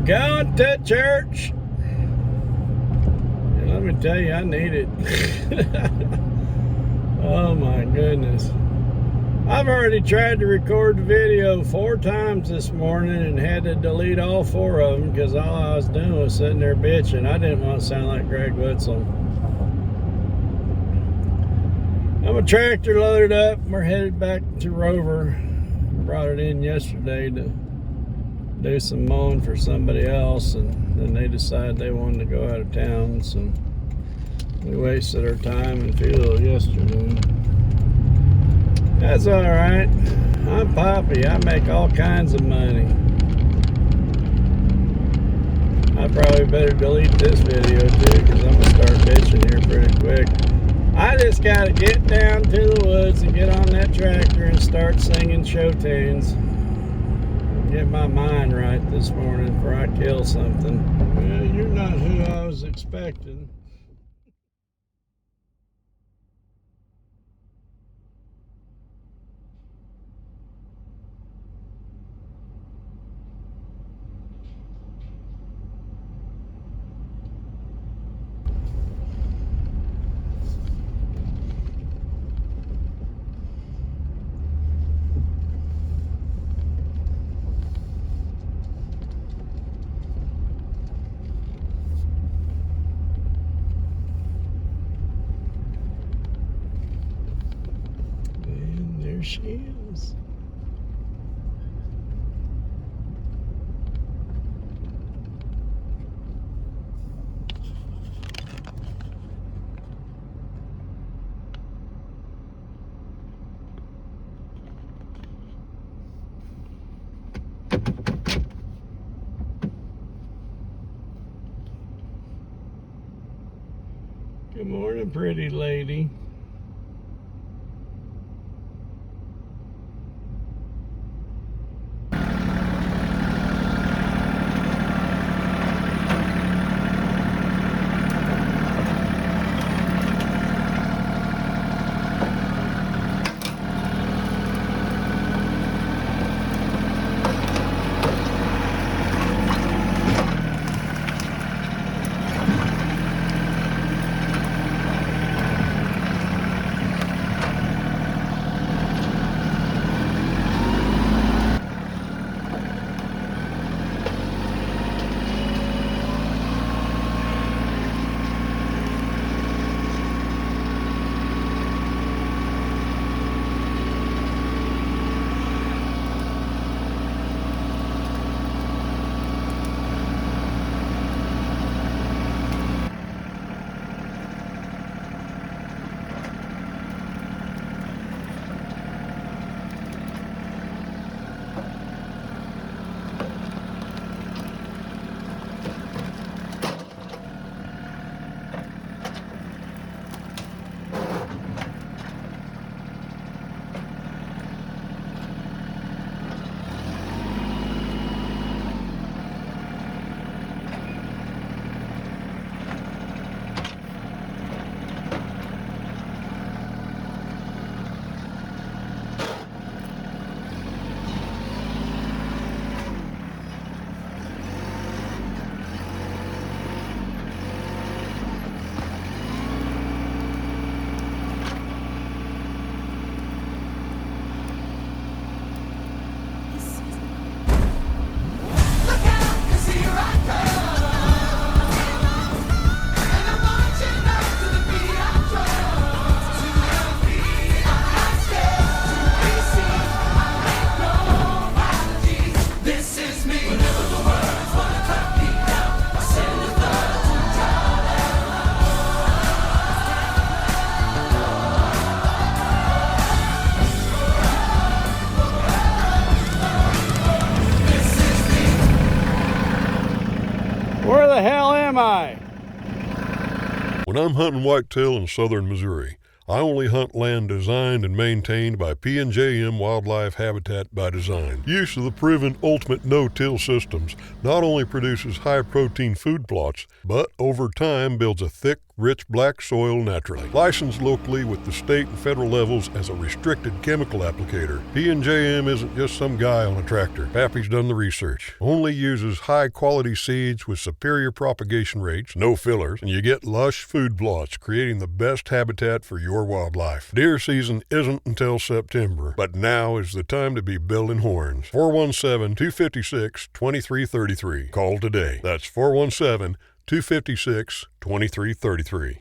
Going to church. And let me tell you, I need it. Oh my goodness. I've already tried to record the video 4 times this morning and had to delete all 4 of them because all I was doing was sitting there bitching. I didn't want to sound like Greg Witzel. I'm a tractor loaded up. We're headed back to Rover. Brought it in yesterday to do some mowing for somebody else, and then they decided they wanted to go out of town, so we wasted our time and fuel yesterday. That's all right. I'm Papi. I make all kinds of money. I probably better delete this video too, because I'm gonna start bitching here pretty quick. I just gotta get down to the woods and get on that tractor and start singing show tunes. Get my mind right this morning before I kill something. Well, you're not who I was expecting. There she is. Good morning, pretty lady. Where the hell am I? When I'm hunting whitetail in southern Missouri, I only hunt land designed and maintained by P&JM Wildlife Habitat by Design. Use of the proven ultimate no-till systems not only produces high-protein food plots, but over time builds a thick, rich black soil naturally. Licensed locally with the state and federal levels as a restricted chemical applicator. P&JM isn't just some guy on a tractor. Papi's done the research. Only uses high-quality seeds with superior propagation rates, no fillers, and you get lush food plots, creating the best habitat for your wildlife. Deer season isn't until September, but now is the time to be building horns. 417-256-2333. Call today. That's 417-256-2333.